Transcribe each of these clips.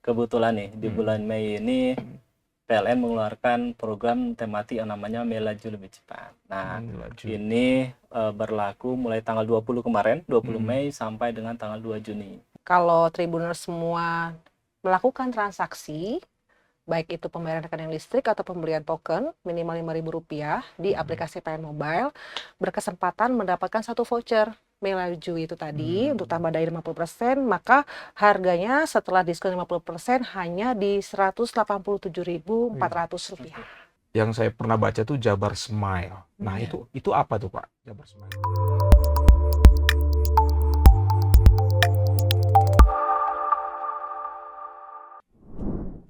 kebetulan nih di bulan Mei ini PLN mengeluarkan program tematik yang namanya Melaju Lebih Cepat. Nah, ini berlaku mulai tanggal 20 kemarin, 20 Mei sampai dengan tanggal 2 Juni. Kalau Tribuners semua melakukan transaksi, baik itu pembayaran rekening listrik atau pembelian token minimal Rp5.000 di aplikasi PLN Mobile, berkesempatan mendapatkan satu voucher Melaju itu tadi untuk tambah daya 50%, maka harganya setelah diskon 50% hanya di Rp187.400. Yang saya pernah baca tuh Jabar Smile. Nah, itu apa tuh, Pak? Jabar Smile.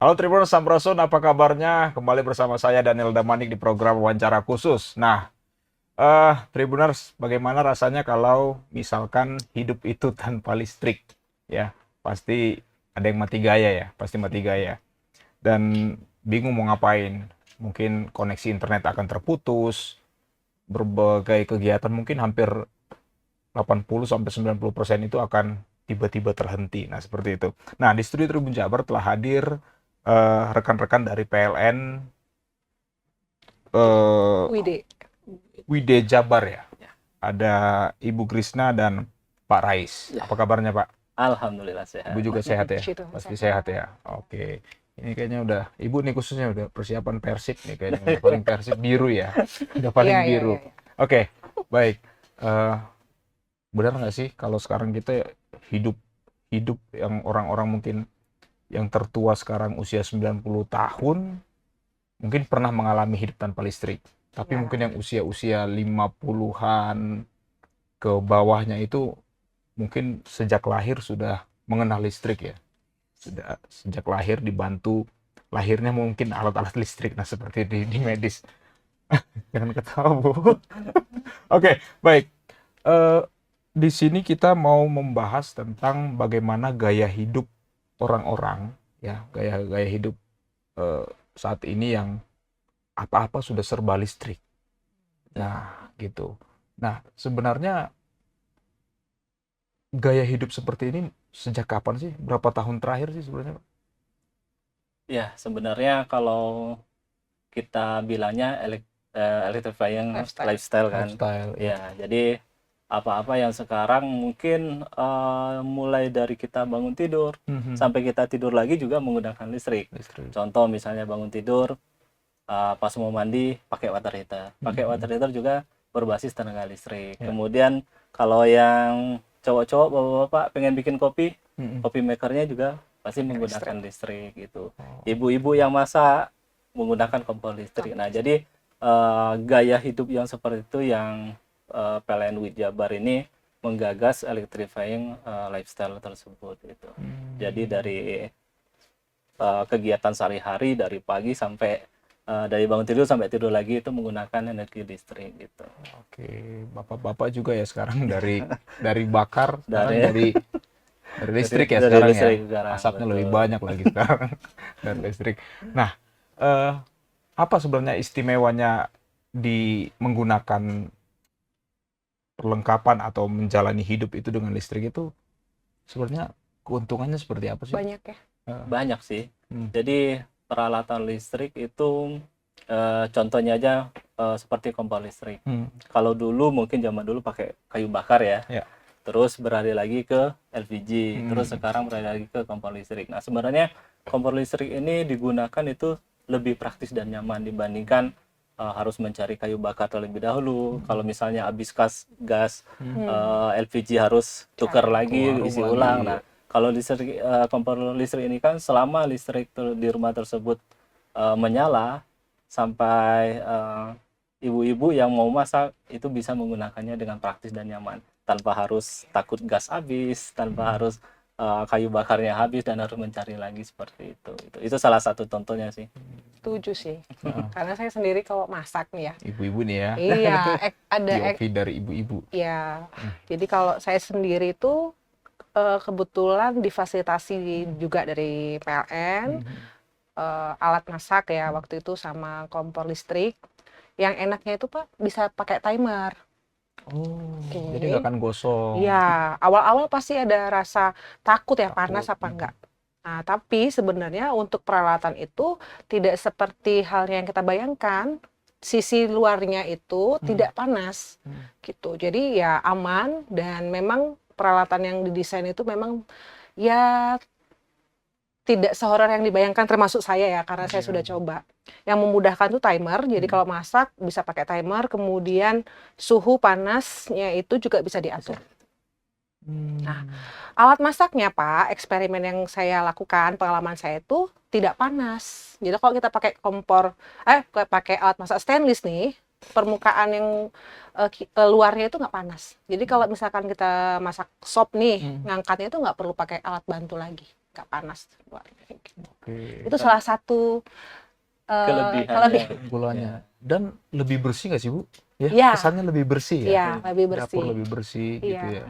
Halo Tribuners Sampurasun, apa kabarnya? Kembali bersama saya Daniel Damanik di program wawancara khusus. Nah, Tribuners, bagaimana rasanya kalau misalkan hidup itu tanpa listrik? Ya, pasti ada yang mati gaya ya, pasti mati gaya. Dan bingung mau ngapain. Mungkin koneksi internet akan terputus, berbagai kegiatan mungkin hampir 80-90% itu akan tiba-tiba terhenti. Nah, seperti itu. Nah, di studio Tribun Jabar telah hadir rekan-rekan dari PLN Wide Jabar ya. Ada Ibu Krisna dan Pak Rais. Apa kabarnya, Pak? Alhamdulillah sehat. Ibu juga sehat ya? Pasti sehat ya. Oke. Ini kayaknya udah, Ibu nih khususnya udah persiapan Persib nih kayaknya. Udah paling Persib biru ya. Udah paling biru. Oke, baik. Benar nggak sih kalau sekarang kita hidup yang orang-orang mungkin yang tertua sekarang usia 90 tahun mungkin pernah mengalami hidup tanpa listrik. Tapi mungkin yang usia-usia 50-an ke bawahnya itu mungkin sejak lahir sudah mengenal listrik ya. Sudah sejak lahir dibantu lahirnya mungkin alat-alat listrik. Nah, seperti di medis. Jangan ketawa, Bu. Oke, baik. Di sini kita mau membahas tentang bagaimana gaya hidup orang-orang ya, gaya hidup saat ini yang apa-apa sudah serba listrik. Nah, gitu. Nah, sebenarnya gaya hidup seperti ini sejak kapan sih? Berapa tahun terakhir sih sebenarnya, Pak? Ya, sebenarnya kalau kita bilangnya electrifying lifestyle kan. Ya, jadi apa-apa yang sekarang mungkin mulai dari kita bangun tidur sampai kita tidur lagi juga menggunakan listrik. Contoh misalnya bangun tidur, pas mau mandi pakai water heater. Pakai water heater juga berbasis tenaga listrik. Kemudian kalau yang cowok-cowok, bapak-bapak pengen bikin kopi, kopi makernya juga pasti menggunakan listrik gitu. Ibu-ibu yang masak menggunakan kompor listrik. Nah, jadi gaya hidup yang seperti itu yang PLN Wide Jabar ini menggagas electrifying lifestyle tersebut gitu. Jadi dari kegiatan sehari-hari dari pagi sampai dari bangun tidur sampai tidur lagi itu menggunakan energi listrik gitu. Oke, bapak-bapak juga ya sekarang dari bakar dari listrik ya sekarang ya. Asapnya lebih banyak lagi sekarang dari listrik. Nah, apa sebenarnya istimewanya di menggunakan perlengkapan atau menjalani hidup itu dengan listrik itu sebenarnya keuntungannya seperti apa sih? Banyak ya? Banyak sih. Jadi peralatan listrik itu contohnya aja seperti kompor listrik. Kalau dulu mungkin zaman dulu pakai kayu bakar ya. Terus beralih lagi ke LPG, terus sekarang beralih lagi ke kompor listrik. Nah, sebenarnya kompor listrik ini digunakan itu lebih praktis dan nyaman dibandingkan harus mencari kayu bakar terlebih dahulu. Kalau misalnya habis gas LPG harus tukar lagi, isi ulang. Nah, kalau listrik kompor listrik ini kan selama listrik di rumah tersebut menyala sampai ibu-ibu yang mau masak itu bisa menggunakannya dengan praktis dan nyaman tanpa harus takut gas habis, tanpa harus kayu bakarnya habis dan harus mencari lagi seperti itu. Itu salah satu contohnya sih. Setuju sih. Karena saya sendiri kalau masak nih ya. Ibu-ibu nih ya. Iya, ada dari ibu-ibu. Iya. Jadi kalau saya sendiri itu kebetulan difasilitasi juga dari PLN alat masak ya waktu itu sama kompor listrik. Yang enaknya itu Pak bisa pakai timer. Jadi nggak akan gosong. Iya, awal-awal pasti ada rasa takut ya, panas apa enggak. Nah, tapi sebenarnya untuk peralatan itu tidak seperti hal yang kita bayangkan. Sisi luarnya itu tidak panas, gitu. Jadi ya aman, dan memang peralatan yang didesain itu memang ya tidak sehoror yang dibayangkan, termasuk saya ya, karena saya sudah coba. Yang memudahkan tuh timer, jadi kalau masak bisa pakai timer, kemudian suhu panasnya itu juga bisa diatur. Nah, alat masaknya Pak, eksperimen yang saya lakukan, pengalaman saya itu tidak panas. Jadi kalau kita pakai pakai alat masak stainless nih, permukaan yang luarnya itu nggak panas. Jadi kalau misalkan kita masak sop nih, ngangkatnya itu nggak perlu pakai alat bantu lagi, nggak panas luarnya. Itu salah satu kelebihan. Keunggulannya. Dan lebih bersih nggak sih Bu? Ya, Ya. kesannya lebih bersih ya. Iya, lebih bersih. Dapur lebih bersih gitu ya.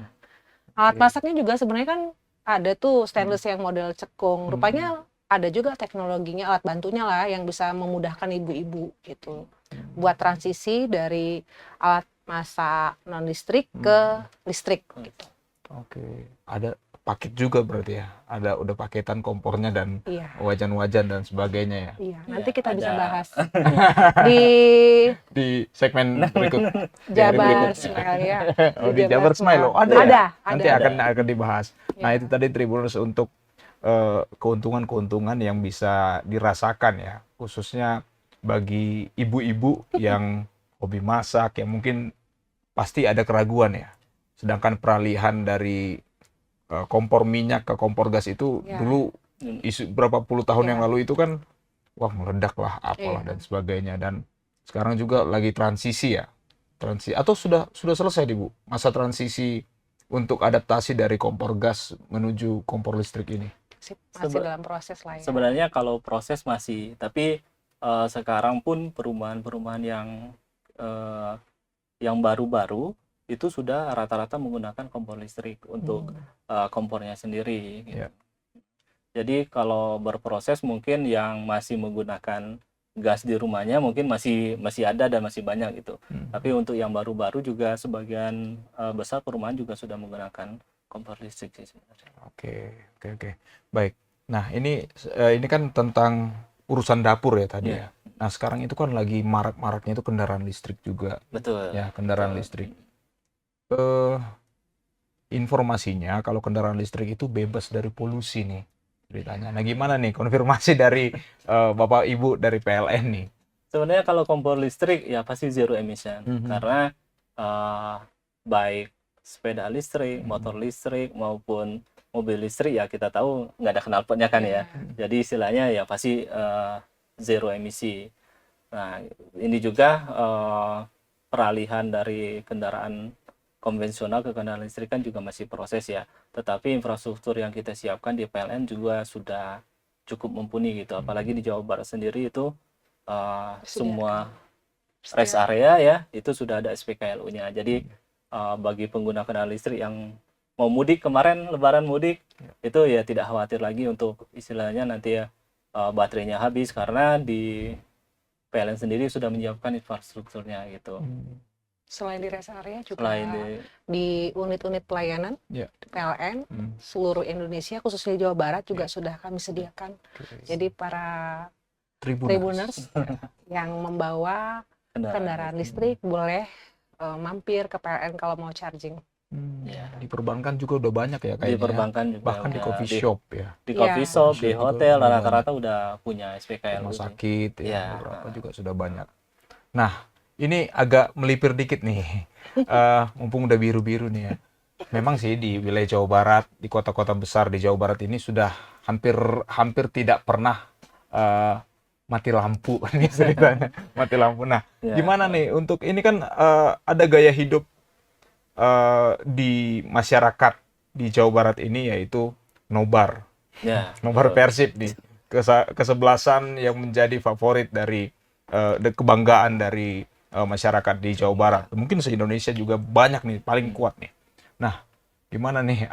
Alat masaknya juga sebenarnya kan ada tuh stainless yang model cekung. Rupanya ada juga teknologinya, alat bantunya lah yang bisa memudahkan ibu-ibu gitu. Buat transisi dari alat masak non listrik ke listrik gitu. Oke. Ada paket juga berarti ya. Ada udah paketan kompornya dan wajan-wajan dan sebagainya ya. Iya, nanti kita bisa ada. bahas di segmen berikut. Jabar Smile ya. Oh, di Jabar Smile loh. Ada Ada, ya? ada. Nanti akan dibahas. Nah, itu tadi Tribuners untuk keuntungan-keuntungan yang bisa dirasakan ya, khususnya bagi ibu-ibu yang hobi masak, yang mungkin pasti ada keraguan ya. Sedangkan peralihan dari kompor minyak ke kompor gas itu dulu berapa puluh tahun yang lalu itu kan wah meledak lah apalah dan sebagainya, dan sekarang juga lagi transisi ya. Atau sudah selesai Bu masa transisi untuk adaptasi dari kompor gas menuju kompor listrik ini? Masih dalam proses lah ya. Sebenarnya kalau proses masih, tapi sekarang pun perumahan-perumahan yang baru-baru itu sudah rata-rata menggunakan kompor listrik untuk kompornya sendiri gitu. Jadi kalau berproses mungkin yang masih menggunakan gas di rumahnya mungkin masih ada dan masih banyak gitu. Tapi untuk yang baru-baru juga sebagian besar perumahan juga sudah menggunakan kompor listrik sih sebenarnya. Oke. Baik. Nah, ini kan tentang urusan dapur ya tadi ya. Nah, sekarang itu kan lagi marak-maraknya itu kendaraan listrik juga. Betul. Ya, kendaraan listrik. Informasinya kalau kendaraan listrik itu bebas dari polusi nih ceritanya. Nah, gimana nih konfirmasi dari Bapak Ibu dari PLN nih? Sebenarnya kalau kompor listrik ya pasti zero emission, karena baik sepeda listrik, motor listrik maupun mobil listrik ya kita tahu nggak ada knalpotnya kan ya. Jadi istilahnya ya pasti zero emisi. Nah, ini juga peralihan dari kendaraan konvensional ke kendaraan listrik kan juga masih proses ya. Tetapi infrastruktur yang kita siapkan di PLN juga sudah cukup mumpuni gitu. Apalagi di Jawa Barat sendiri itu semua rest area ya itu sudah ada SPKLU-nya. Jadi bagi pengguna kendaraan listrik yang mau mudik kemarin lebaran mudik itu ya tidak khawatir lagi untuk istilahnya nanti ya baterainya habis, karena di PLN sendiri sudah menyiapkan infrastrukturnya gitu. Selain di rest area juga di unit-unit pelayanan PLN seluruh Indonesia khususnya di Jawa Barat juga sudah kami sediakan. Jadi para Tribuners yang membawa kendaraan listrik boleh mampir ke PLN kalau mau charging. Di perbankan juga udah banyak ya kayaknya. Di perbankan juga bahkan di coffee shop ya. Di coffee shop, di hotel rata-rata udah punya SPKLU. Rumah sakit ya, beberapa juga sudah banyak. Nah, ini agak melipir dikit nih, mumpung udah biru-biru nih ya. Memang sih di wilayah Jawa Barat, di kota-kota besar di Jawa Barat ini sudah hampir tidak pernah mati lampu nih ceritanya, mati lampu. Nah, gimana nih untuk ini kan ada gaya hidup di masyarakat di Jawa Barat ini yaitu nobar, nobar Persib nih, kesebelasan yang menjadi favorit dari kebanggaan dari masyarakat di Jawa Barat. Mungkin se-Indonesia juga banyak nih, paling kuat nih. Nah, gimana nih?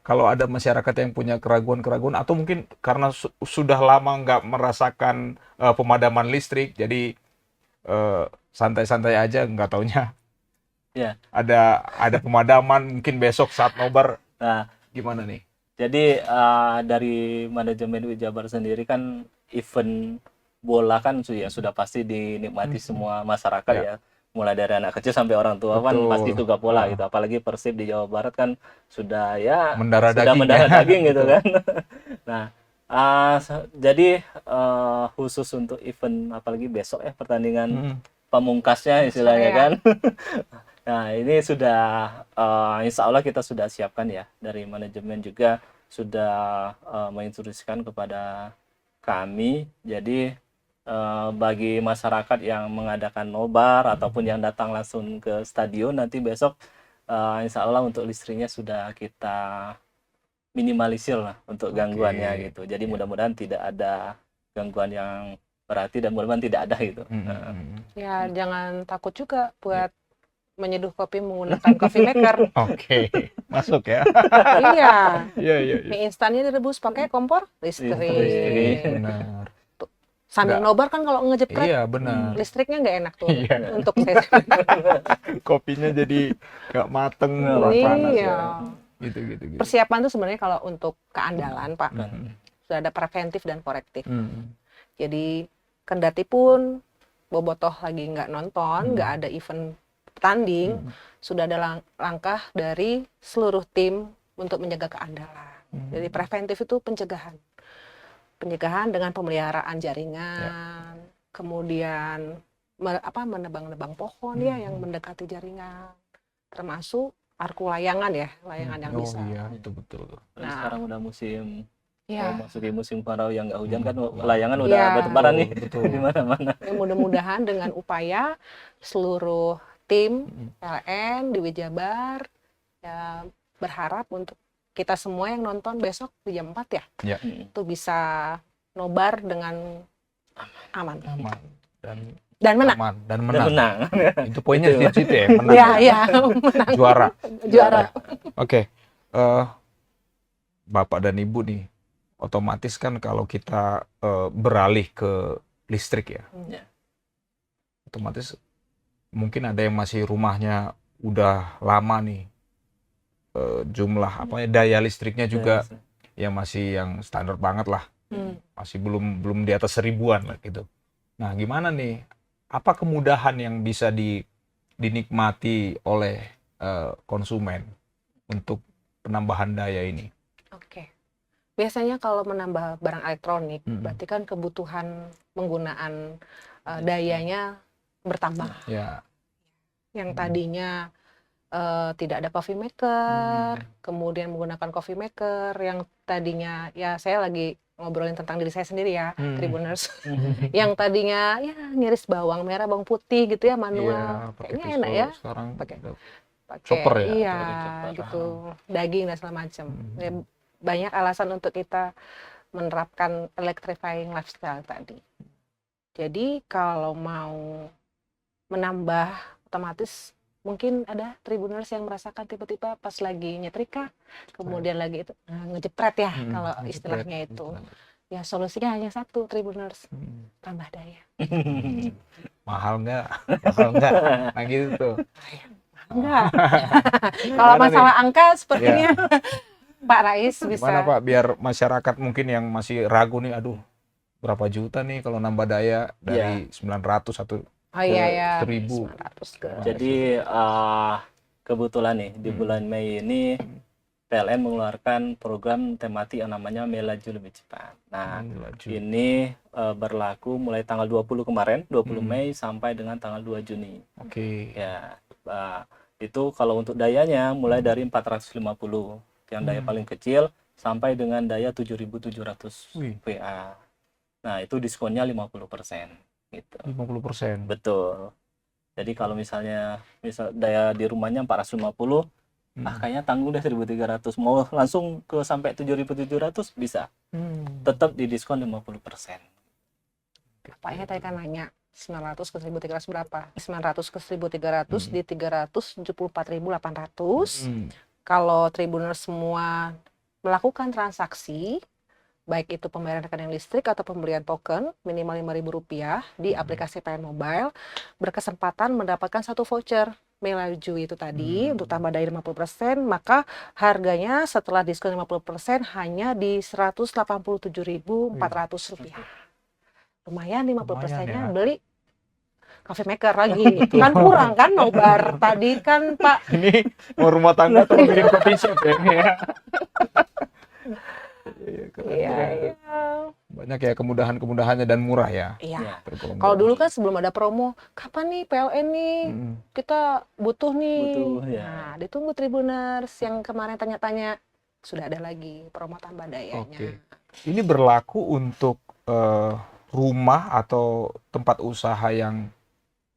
Kalau ada masyarakat yang punya keraguan-keraguan atau mungkin karena sudah lama nggak merasakan pemadaman listrik, jadi santai-santai aja, nggak taunya ada pemadaman mungkin besok saat nobar. Nah, gimana nih? Jadi dari manajemen Wijabar sendiri kan event bola kan sudah pasti dinikmati semua masyarakat ya. Mulai dari anak kecil sampai orang tua kan pasti suka bola gitu. Apalagi Persib di Jawa Barat kan sudah mendarah sudah daging, mendarah daging gitu kan. Nah, jadi khusus untuk event apalagi besok ya pertandingan pamungkasnya istilahnya kan. Nah, ini sudah insya Allah kita sudah siapkan ya, dari manajemen juga sudah menginstruksikan kepada kami. Jadi bagi masyarakat yang mengadakan nobar ataupun yang datang langsung ke stadion nanti besok, insya Allah untuk listriknya sudah kita minimalisir lah untuk gangguannya gitu. Jadi mudah-mudahan tidak ada gangguan yang berarti dan mudah-mudahan tidak ada gitu. Ya, jangan takut juga buat menyeduh kopi menggunakan coffee maker. Oke, masuk ya. Iya. Iya. Mie instannya direbus pakai kompor listrik. Benar. Sambil nobar kan kalau ngejepret, Iya, benar. listriknya nggak enak tuh untuk Kopinya jadi nggak mateng, panas ya. Gitu. Persiapan tuh sebenarnya kalau untuk keandalan, Pak, sudah ada preventif dan korektif. Jadi kendati pun bobotoh lagi nggak nonton, nggak ada event tanding, sudah ada langkah dari seluruh tim untuk menjaga keandalan. Jadi preventif itu pencegahan dengan pemeliharaan jaringan, kemudian menebang-nebang pohon ya yang mendekati jaringan, termasuk arku layangan ya, layangan yang bisa. Iya, itu betul. Nah, sekarang udah musim masuki musim kemarau yang nggak hujan kan, layangan udah bertebaran nih di mana-mana. Ya, mudah-mudahan dengan upaya seluruh tim PLN di Wijabar ya berharap untuk kita semua yang nonton besok di jam 4 ya. Itu bisa nobar dengan aman. Dan menang. Itu poinnya di situ ya, menang. Iya, menang. Juara. Oke. Bapak dan Ibu nih, otomatis kan kalau kita beralih ke listrik ya. Otomatis mungkin ada yang masih rumahnya udah lama nih, jumlah daya listriknya juga yang masih yang standar banget lah, masih belum di atas 1000-an lah gitu. Nah, gimana nih? Apa kemudahan yang bisa dinikmati oleh konsumen untuk penambahan daya ini? Oke. Biasanya kalau menambah barang elektronik, berarti kan kebutuhan penggunaan dayanya bertambah. Yang tadinya tidak ada coffee maker, kemudian menggunakan coffee maker, yang tadinya ya saya lagi ngobrolin tentang diri saya sendiri ya, Tribuners, yang tadinya ya ngiris bawang merah, bawang putih gitu ya manual, kayaknya enak ya, pakai chopper ya, iya gitu, daging dan segala macam. Ya, banyak alasan untuk kita menerapkan electrifying lifestyle tadi. Jadi kalau mau menambah, otomatis mungkin ada Tribuners yang merasakan tiba-tiba pas lagi nyetrika, kemudian lagi itu ngejepret ya kalau istilahnya itu. Ya solusinya hanya satu, Tribuners, tambah daya. Mahal nggak? Nah gitu. Enggak. Kalau masalah angka sepertinya Pak Rais bisa. Gimana Pak, biar masyarakat mungkin yang masih ragu nih, aduh berapa juta nih kalau nambah daya dari 900 atau 1000. Jadi kebetulan nih di bulan Mei ini PLN mengeluarkan program tematik yang namanya Melaju Lebih Cepat. Nah, ini berlaku mulai tanggal 20 kemarin, 20 Mei sampai dengan tanggal 2 Juni. Ya, itu kalau untuk dayanya mulai dari 450 yang daya paling kecil sampai dengan daya 7.700 VA. Nah, itu diskonnya 50%. Gitu. 50%. Betul. Jadi kalau misalnya daya di rumahnya 450, kayaknya tanggung deh 1.300. Mau langsung ke sampai 7.700 bisa. Tetap di diskon 50%. Bapaknya tadi kan nanya 900 ke 1.300 berapa? 900 ke 1.300 di 374.800. Kalau Tribuners semua melakukan transaksi, baik itu pembayaran rekening listrik atau pembelian token minimal Rp5.000 di aplikasi PLN Mobile, berkesempatan mendapatkan satu voucher Melaju itu tadi untuk tambah daya 50%, maka harganya setelah diskon 50% hanya di Rp187.400. Lumayan 50%-nya ya. beli coffee maker lagi. Kan kurang kan nobar tadi kan Pak. Ini mau rumah tangga atau bikin coffee shop ya? Keren, Iya, keren. iya. Banyak ya kemudahan-kemudahannya dan murah ya. Iya. Tergolong Kalau murah. dulu kan sebelum ada promo, kapan nih PLN nih? Kita butuh nih. Butuh, ya. Nah, ditunggu Tribuners yang kemarin tanya-tanya. Sudah ada lagi promo tambah dayanya. Oke. Ini berlaku untuk rumah atau tempat usaha yang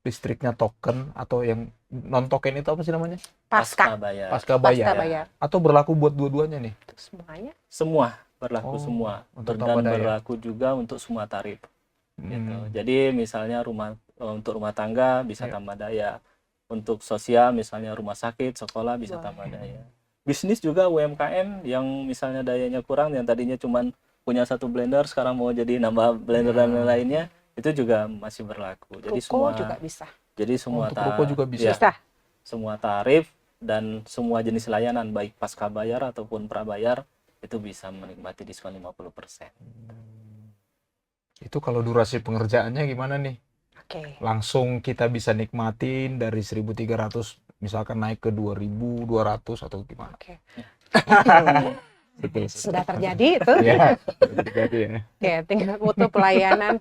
listriknya token atau yang non token itu apa sih namanya? Pasca bayar. Pasca bayar. bayar. Atau berlaku buat dua-duanya nih? Itu semuanya. Semua berlaku semua. untuk Dan tambah daya. berlaku juga untuk semua tarif. Gitu. Jadi misalnya untuk rumah tangga bisa Iya. tambah daya. Untuk sosial misalnya rumah sakit, sekolah bisa tambah daya. Bisnis juga UMKM yang misalnya dayanya kurang, yang tadinya cuman punya satu blender sekarang mau jadi nambah blender dan lain-lainnya, itu juga masih berlaku. Jadi Ruko juga bisa. Jadi semua untuk ruko juga bisa. Bisa. Semua tarif dan semua jenis layanan baik pasca bayar ataupun prabayar itu bisa menikmati diskon 50%. Itu kalau durasi pengerjaannya gimana nih? Oke. Langsung kita bisa nikmatin dari 1.300 misalkan naik ke 2.200 atau gimana? Oke. Betul. Sudah terjadi itu. Ya, terjadi ya. Oke, tinggal mutu pelayanan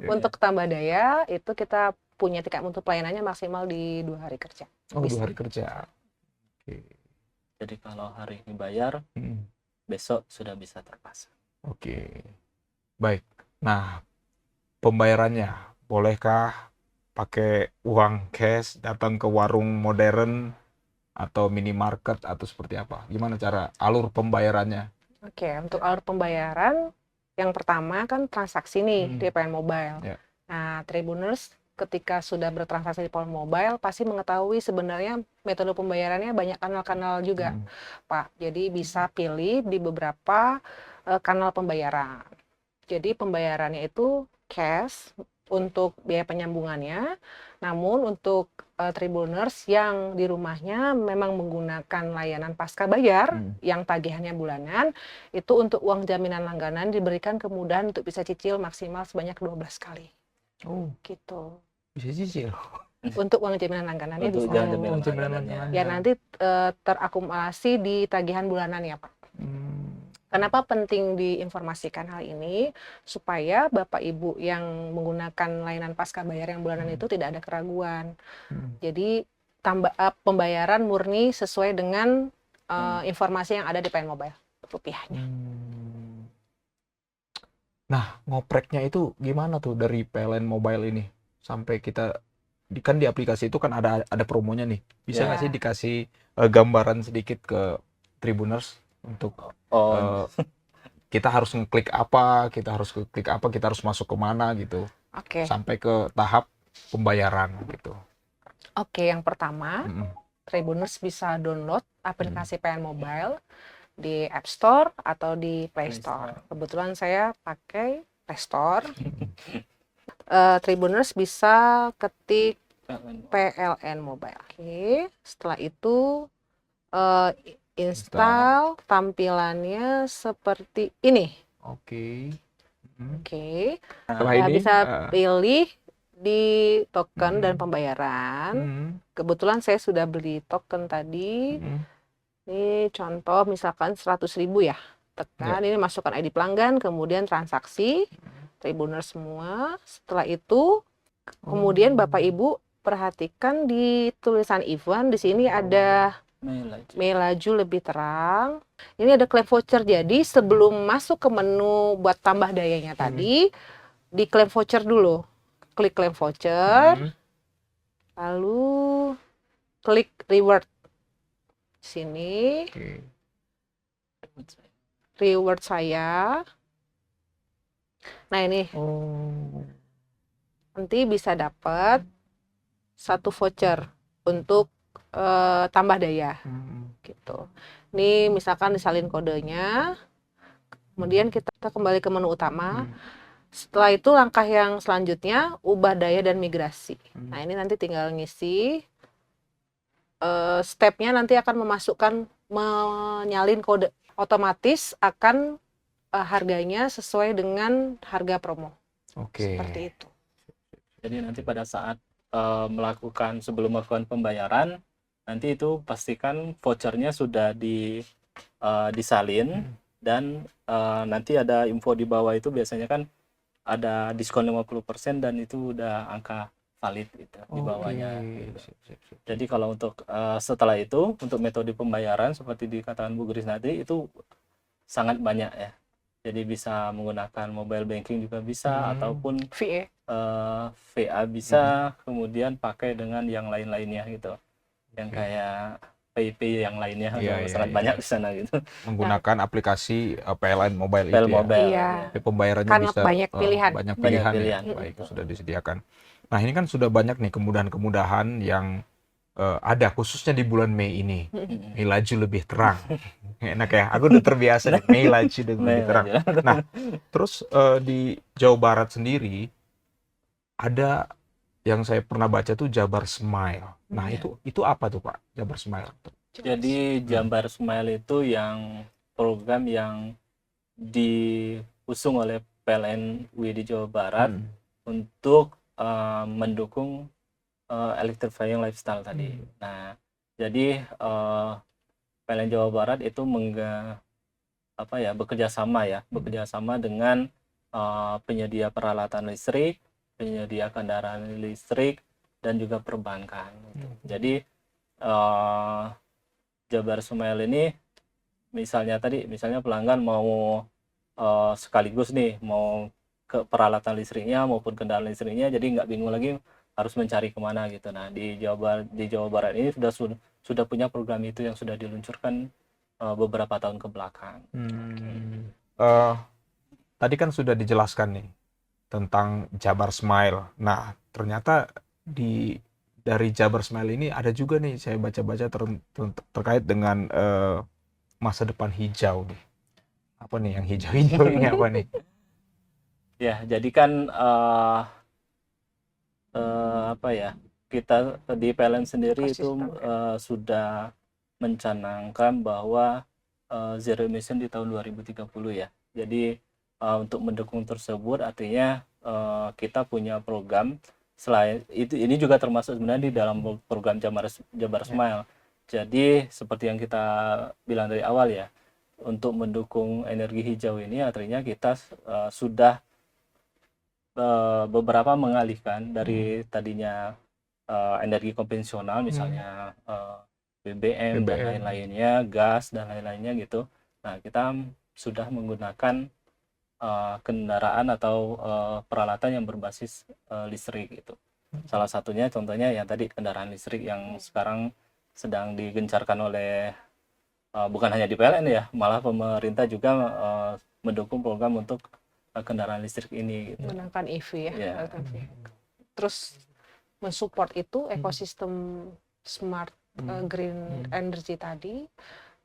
untuk tambah daya itu kita punya tiket mutu pelayanannya maksimal di 2 hari kerja. Oh, Bisa. 2 hari kerja. Oke. Jadi kalau hari ini bayar, besok sudah bisa terpasang. Oke. Baik. Nah, pembayarannya bolehkah pakai uang cash datang ke warung modern atau minimarket atau seperti apa? Gimana cara alur pembayarannya? Oke, untuk alur pembayaran yang pertama kan transaksi nih di PLN Mobile. Ya. Nah, Tribuners ketika sudah bertransaksi di PLN Mobile pasti mengetahui sebenarnya metode pembayarannya banyak kanal-kanal juga, Pak. Jadi bisa pilih di beberapa kanal pembayaran. Jadi pembayarannya itu cash untuk biaya penyambungannya, namun untuk Tribuners yang di rumahnya memang menggunakan layanan pasca bayar yang tagihannya bulanan, itu untuk uang jaminan langganan diberikan kemudahan untuk bisa cicil maksimal sebanyak 12 kali. Oh, Gitu. bisa cicil. Untuk uang jaminan langganannya Untuk bisa. jaminan langganannya. Ya nanti terakumulasi di tagihan bulanan ya, Pak. Kenapa penting diinformasikan hal ini? Supaya Bapak Ibu yang menggunakan layanan pasca bayar yang bulanan itu tidak ada keraguan. Jadi pembayaran murni sesuai dengan informasi yang ada di PLN Mobile rupiahnya. Nah, ngopreknya itu gimana tuh dari PLN Mobile ini? Sampai kita kan di aplikasi itu kan ada promonya nih. Bisa nggak sih dikasih gambaran sedikit ke Tribuners untuk kita harus ngeklik apa, kita harus masuk ke mana gitu. Oke. Sampai ke tahap pembayaran gitu. Oke, yang pertama, Tribuners bisa download aplikasi PLN Mobile di App Store atau di Play Store. Kebetulan saya pakai Play Store. Tribuners bisa ketik PLN Mobile. Oke, setelah itu install, tampilannya seperti ini. Oke. Nah, bisa pilih di token dan pembayaran. Kebetulan saya sudah beli token tadi. Ini contoh misalkan 100.000 ya. Tekan ini masukkan ID pelanggan, kemudian transaksi, Tribuners semua. Setelah itu kemudian Bapak Ibu perhatikan di tulisan event di sini ada Melaju lebih terang. Ini ada klaim voucher. Jadi sebelum masuk ke menu buat tambah dayanya tadi, di klaim voucher dulu. Klik klaim voucher. Lalu klik reward. Sini. Reward saya. Nah, ini. Nanti bisa dapat 1 voucher untuk tambah daya gitu. Ini misalkan disalin kodenya, kemudian kita kembali ke menu utama. Setelah itu langkah yang selanjutnya ubah daya dan migrasi. Nah, ini nanti tinggal ngisi stepnya nanti akan menyalin kode otomatis akan harganya sesuai dengan harga promo. Seperti itu. Jadi nanti pada saat sebelum melakukan pembayaran, nanti itu pastikan vouchernya sudah disalin dan nanti ada info di bawah itu biasanya kan ada diskon 50% dan itu udah angka valid gitu di bawahnya. Gitu. Jadi kalau untuk setelah itu untuk metode pembayaran seperti dikatakan Bu Gris nanti itu sangat banyak ya. Jadi bisa menggunakan mobile banking juga bisa ataupun VA bisa, kemudian pakai dengan yang lain-lainnya gitu. Yang kayak PayPay yang lainnya sangat banyak di sana gitu. Menggunakan aplikasi PLN Mobile itu Mobile, ya. Pembayarannya Karena bisa banyak pilihan. Banyak pilihan. Ya. Baik, sudah disediakan. Nah, ini kan sudah banyak nih kemudahan-kemudahan yang ada khususnya di bulan Mei ini. Mei laju lebih terang. Enak ya, aku udah terbiasa nih, Mei laju lebih terang. Nah, terus di Jawa Barat sendiri ada yang saya pernah baca tuh Jabar Smile. Nah, itu apa tuh Pak, Jabar Smile? Jadi Jabar Smile itu yang program yang diusung oleh PLN UI di Jawa Barat untuk mendukung electrifying lifestyle tadi. Nah, jadi PLN Jawa Barat itu bekerja sama dengan penyedia peralatan listrik, penyedia kendaraan listrik dan juga perbankan. Jadi Jabar Smile ini misalnya pelanggan mau sekaligus nih mau ke peralatan listriknya maupun kendaraan listriknya, jadi nggak bingung lagi harus mencari kemana gitu. Nah di Jawa Barat ini sudah punya program itu yang sudah diluncurkan beberapa tahun ke belakang. Tadi kan sudah dijelaskan nih tentang Jabar Smile. Nah ternyata dari Jabar Smile ini ada juga nih saya baca-baca terkait dengan masa depan hijau nih. Apa nih yang hijau-hijau ini apa nih? Ya, jadi kan kita di PLN sendiri itu sudah mencanangkan bahwa zero emission di tahun 2030 ya. Jadi untuk mendukung tersebut artinya kita punya program selain itu, ini juga termasuk sebenarnya di dalam program Jabar Smile. Jadi seperti yang kita bilang dari awal ya, untuk mendukung energi hijau ini artinya kita sudah beberapa mengalihkan dari tadinya energi konvensional misalnya BBM dan lain-lainnya, gas dan lain-lainnya gitu. Nah, kita sudah menggunakan kendaraan atau peralatan yang berbasis listrik gitu. Salah satunya contohnya yang tadi kendaraan listrik yang sekarang sedang digencarkan oleh bukan hanya di PLN ya, malah pemerintah juga mendukung program untuk kendaraan listrik ini gitu. Menggunakan EV ya. Terus mensupport itu ekosistem smart green energy tadi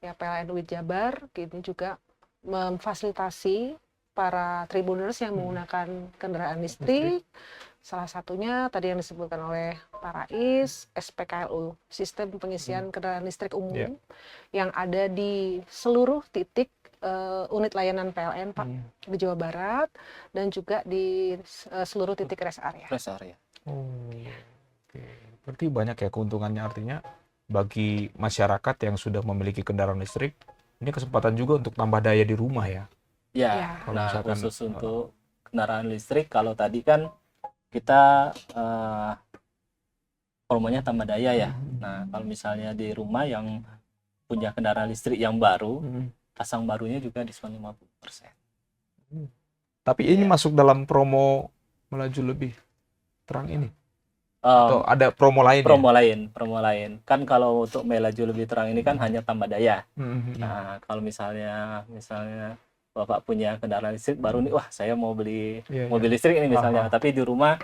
ya, PLN UI Jabar ini juga memfasilitasi para tribuners yang menggunakan kendaraan listrik. Salah satunya tadi yang disebutkan oleh Pak Rais, SPKLU, sistem pengisian kendaraan listrik umum yang ada di seluruh titik unit layanan PLN Pak di Jawa Barat dan juga di seluruh titik rest area. Oke. Berarti banyak ya keuntungannya, artinya bagi masyarakat yang sudah memiliki kendaraan listrik, ini kesempatan juga untuk tambah daya di rumah ya. Ya, khusus untuk kendaraan listrik, kalau tadi kan kita promonya tambah daya ya. Nah, kalau misalnya di rumah yang punya kendaraan listrik yang baru, pasang barunya juga diskon 50%. Tapi ini masuk dalam promo melaju lebih terang ini? Atau ada promo lain? Promo lain. Kan kalau untuk melaju lebih terang ini kan hanya tambah daya. Nah, kalau misalnya Bapak punya kendaraan listrik baru nih, wah saya mau beli mobil listrik ini misalnya, tapi di rumah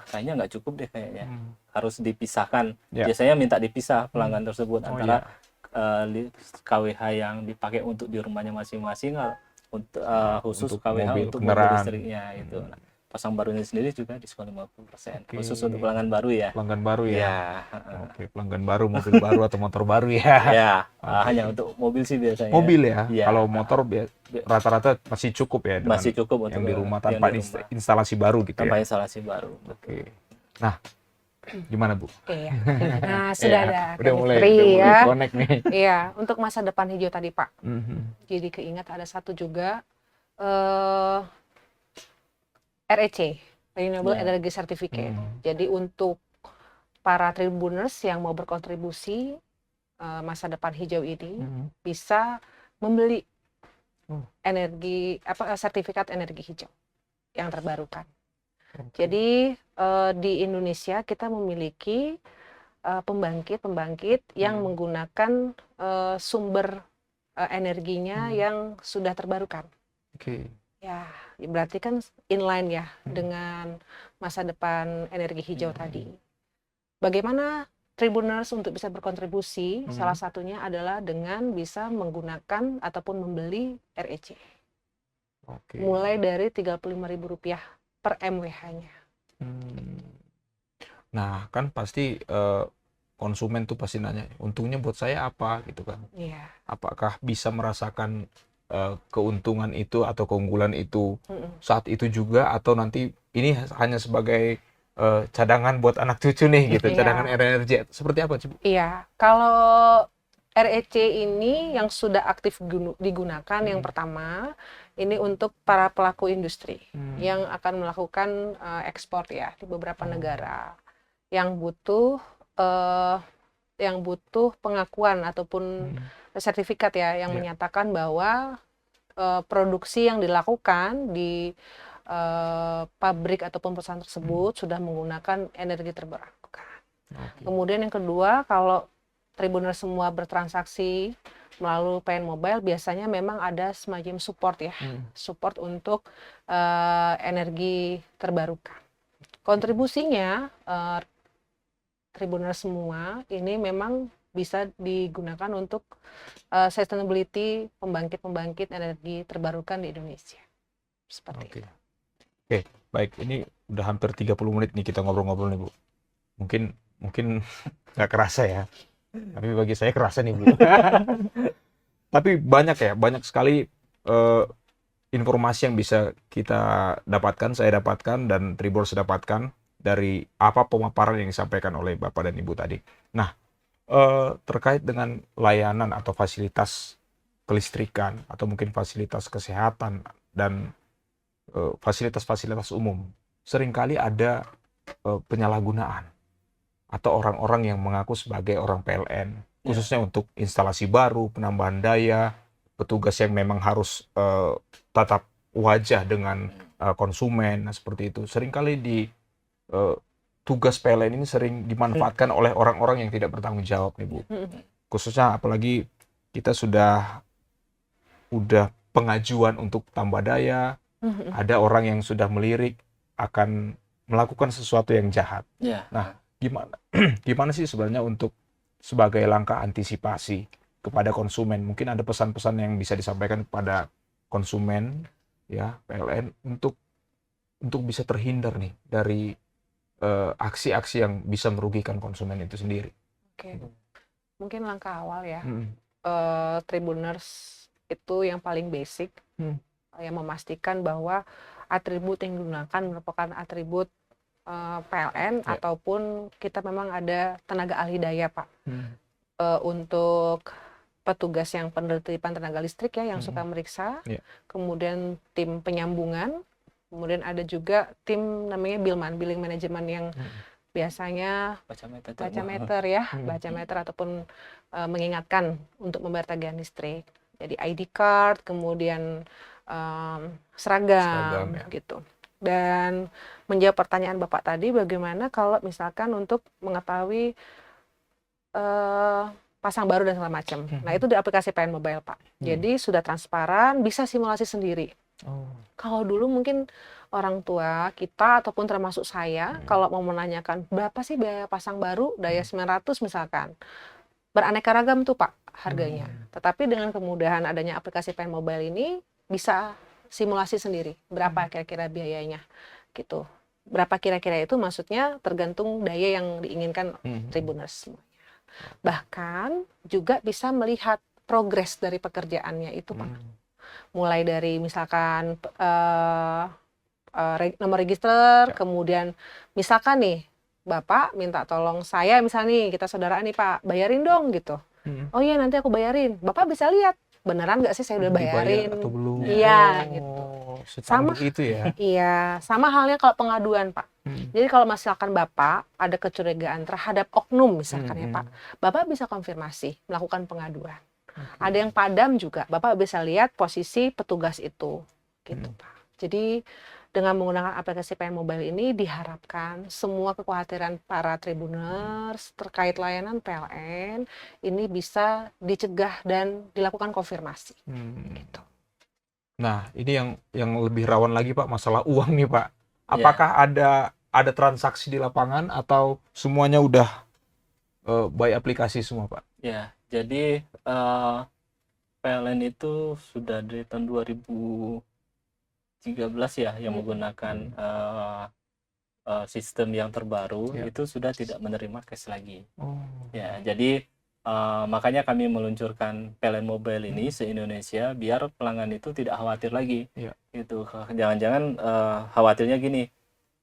kayaknya nggak cukup deh kayaknya. Harus dipisahkan. Biasanya minta dipisah pelanggan tersebut antara KWH yang dipakai untuk di rumahnya masing-masing untuk khusus untuk KWH untuk mobil listriknya itu. pasang barunya sendiri juga diskon 50%. Oke. Khusus untuk pelanggan baru ya. Pelanggan baru ya. Ya, Oke, pelanggan baru, mobil baru atau motor baru ya. ya, Oke. hanya untuk mobil sih biasanya. Mobil ya. Ya, Kalau motor rata-rata masih cukup ya dengan masih cukup untuk yang di rumah yang tanpa di rumah. instalasi baru gitu Tanpa ya. instalasi baru. Oke. Nah, gimana Bu? Iya. Nah, sudah ada Udah mulai chemistry ya. connect nih. Iya, untuk masa depan hijau tadi Pak. Mhm. Jadi keingat ada satu juga REC, Renewable Ya. Energy Certificate. Jadi untuk para tribuners yang mau berkontribusi masa depan hijau ini bisa membeli energi sertifikat energi hijau yang terbarukan. Jadi di Indonesia kita memiliki pembangkit yang menggunakan sumber energinya yang sudah terbarukan. Oke. Ya, berarti kan inline ya dengan masa depan energi hijau tadi. Bagaimana Tribuners untuk bisa berkontribusi? Salah satunya adalah dengan bisa menggunakan ataupun membeli REC. Oke. Mulai dari Rp35.000 per MWH-nya. Nah, kan pasti konsumen tuh pasti nanya, untungnya buat saya apa gitu kan? Iya. Apakah bisa merasakan keuntungan itu atau keunggulan itu saat itu juga, atau nanti ini hanya sebagai cadangan buat anak cucu nih gitu, cadangan energi seperti apa Cibu? Iya, kalau REC ini yang sudah aktif digunakan yang pertama ini untuk para pelaku industri yang akan melakukan ekspor ya di beberapa negara yang butuh pengakuan ataupun sertifikat ya yang menyatakan bahwa produksi yang dilakukan di pabrik ataupun perusahaan tersebut sudah menggunakan energi terbarukan. Kemudian yang kedua, kalau Tribuner semua bertransaksi melalui PN Mobile, biasanya memang ada semacam support ya, support untuk energi terbarukan. Kontribusinya Tribuner semua ini memang bisa digunakan untuk sustainability pembangkit energi terbarukan di Indonesia. Seperti itu. Oke, baik. Ini udah hampir 30 menit nih kita ngobrol-ngobrol nih, Bu. Mungkin nggak kerasa ya. Tapi bagi saya kerasa nih, Bu. Tapi banyak sekali informasi yang bisa kita dapatkan, saya dapatkan, dan Tribuners dapatkan dari apa pemaparan yang disampaikan oleh Bapak dan Ibu tadi. Nah, terkait dengan layanan atau fasilitas kelistrikan, atau mungkin fasilitas kesehatan, dan fasilitas-fasilitas umum, seringkali ada penyalahgunaan atau orang-orang yang mengaku sebagai orang PLN, khususnya untuk instalasi baru, penambahan daya, petugas yang memang harus tatap wajah dengan konsumen, nah, seperti itu. Seringkali tugas PLN ini sering dimanfaatkan oleh orang-orang yang tidak bertanggung jawab nih, Bu. Khususnya apalagi kita udah pengajuan untuk tambah daya, ada orang yang sudah melirik akan melakukan sesuatu yang jahat. Nah, gimana sih sebenarnya untuk sebagai langkah antisipasi kepada konsumen? Mungkin ada pesan-pesan yang bisa disampaikan kepada konsumen ya PLN untuk bisa terhindar nih dari aksi-aksi yang bisa merugikan konsumen itu sendiri. Oke. Mungkin langkah awal ya. Tribuners itu yang paling basic, yang memastikan bahwa atribut yang digunakan merupakan atribut PLN ataupun kita memang ada tenaga ahli daya, Pak. Untuk petugas yang penertiban tenaga listrik ya yang suka meriksa, kemudian tim penyambungan, kemudian ada juga tim namanya billing management yang biasanya baca meter ya, baca meter ataupun mengingatkan untuk membayar tagihan listrik. Jadi ID card, kemudian seragam gitu. Dan menjawab pertanyaan Bapak tadi, bagaimana kalau misalkan untuk mengetahui pasang baru dan segala macam. Nah, itu di aplikasi PN Mobile, Pak. Jadi sudah transparan, bisa simulasi sendiri. Kalau dulu mungkin orang tua kita ataupun termasuk saya, kalau mau menanyakan berapa sih biaya pasang baru, daya 900 misalkan. Beraneka ragam tuh, Pak, harganya. Tetapi dengan kemudahan adanya aplikasi PN Mobile ini, bisa simulasi sendiri berapa kira-kira biayanya. gitu. Berapa kira-kira itu maksudnya tergantung daya yang diinginkan Tribuners semuanya. Bahkan juga bisa melihat progres dari pekerjaannya itu, Pak. Mulai dari misalkan nomor register, kemudian misalkan nih Bapak minta tolong saya, misalnya nih kita saudara nih Pak, bayarin dong gitu. Oh iya nanti aku bayarin. Bapak bisa lihat beneran nggak sih saya udah bayarin atau belum? Iya gitu. Sama itu ya. Iya, sama halnya kalau pengaduan Pak. Jadi kalau misalkan Bapak ada kecurigaan terhadap oknum misalkan ya Pak, Bapak bisa konfirmasi, melakukan pengaduan. Ada yang padam juga, Bapak bisa lihat posisi petugas itu gitu Pak. Jadi dengan menggunakan aplikasi PN Mobile ini diharapkan semua kekhawatiran para Tribuners terkait layanan PLN ini bisa dicegah dan dilakukan konfirmasi. Gitu. Nah, ini yang lebih rawan lagi Pak, masalah uang nih Pak. Apakah ada transaksi di lapangan atau semuanya udah by aplikasi semua Pak? Ya, jadi PLN itu sudah dari tahun 2013 ya yang menggunakan sistem yang terbaru itu sudah tidak menerima cash lagi. Ya, jadi makanya kami meluncurkan PLN Mobile ini se-Indonesia biar pelanggan itu tidak khawatir lagi. Gitu. Jangan-jangan khawatirnya gini,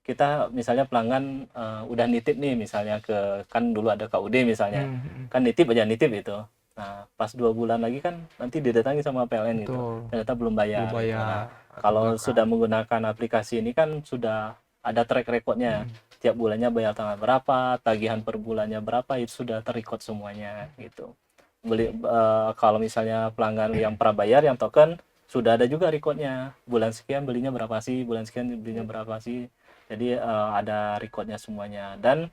kita misalnya pelanggan udah nitip nih misalnya kan dulu ada KUD misalnya, kan nitip aja nitip itu. Nah, pas 2 bulan lagi kan nanti didatangi sama PLN gitu, ternyata belum bayar. Gitu. Nah, kalau sudah menggunakan aplikasi ini kan sudah ada track recordnya, tiap bulannya bayar tanggal berapa, tagihan per bulannya berapa, itu sudah terrecord semuanya gitu. Kalau misalnya pelanggan yang prabayar yang token sudah ada juga recordnya, bulan sekian belinya berapa sih, bulan sekian belinya berapa sih. Jadi ada recordnya semuanya. Dan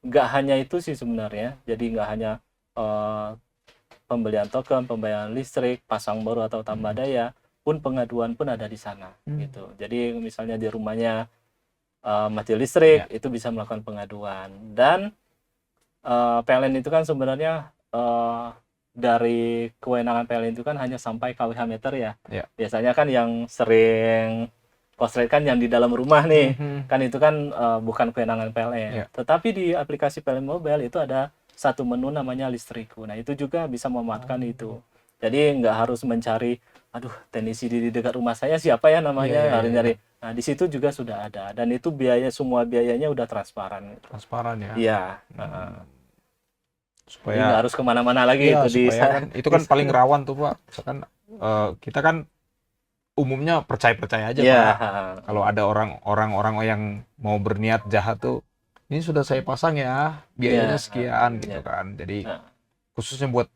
nggak hanya itu sih sebenarnya, jadi nggak hanya pembelian token, pembayaran listrik, pasang baru atau tambah daya, pun pengaduan pun ada di sana gitu. Jadi misalnya di rumahnya mati listrik, itu bisa melakukan pengaduan. Dan PLN itu kan sebenarnya dari kewenangan PLN itu kan hanya sampai kWh meter ya. Biasanya kan yang sering kostrate kan yang di dalam rumah nih, kan itu kan bukan kewenangan PLN. Tetapi di aplikasi PLN Mobile itu ada satu menu namanya listriku. Nah itu juga bisa memanfaatkan itu. Jadi nggak harus mencari, aduh teknisi di dekat rumah saya siapa ya namanya, harus nyari. Nah di situ juga sudah ada. Dan itu semua biayanya udah transparan. Transparan ya? Iya. Supaya nggak harus kemana-mana lagi itu itu kan paling rawan tuh Pak. Misalkan kita kan umumnya percaya aja Pak. Kalau ada orang yang mau berniat jahat tuh, ini sudah saya pasang ya, biayanya sekian gitu kan. Jadi khususnya buat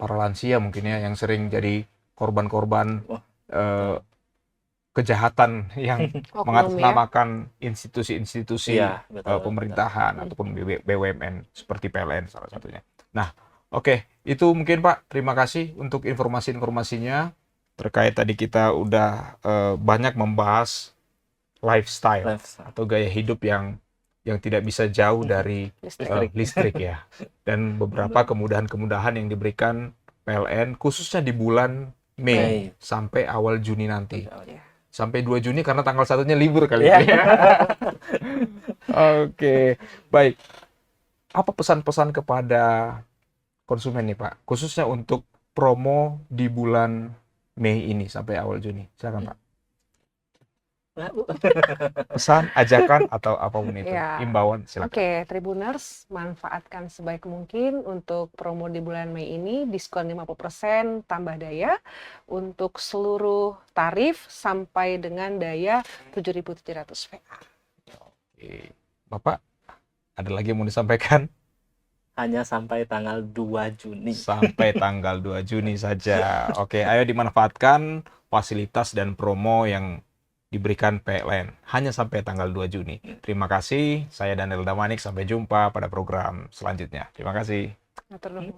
para lansia mungkin ya yang sering jadi korban-korban kejahatan yang mengatasnamakan institusi-institusi pemerintahan ataupun BUMN seperti PLN salah satunya. Nah, oke, itu mungkin Pak. Terima kasih untuk informasi-informasinya terkait tadi kita udah banyak membahas lifestyle atau gaya hidup yang tidak bisa jauh dari listrik ya. Dan beberapa kemudahan-kemudahan yang diberikan PLN khususnya di bulan Mei sampai awal Juni nanti. Sampai 2 Juni karena tanggal 1-nya libur kali ya. Oke, baik. Apa pesan-pesan kepada konsumen nih Pak? Khususnya untuk promo di bulan Mei ini sampai awal Juni. Silakan Pak. Pesan, ajakan, atau apapun itu. Imbauan, silakan. Oke, Tribuners, manfaatkan sebaik mungkin untuk promo di bulan Mei ini, diskon 50% tambah daya untuk seluruh tarif sampai dengan daya 7.700 VA. Oke. Bapak, ada lagi yang mau disampaikan? Hanya sampai tanggal 2 Juni. Sampai tanggal 2 Juni saja. Oke, ayo dimanfaatkan fasilitas dan promo yang diberikan PLN hanya sampai tanggal 2 Juni. Terima kasih. Saya Daniel Damanik. Sampai jumpa pada program selanjutnya. Terima kasih. Matur nuwun.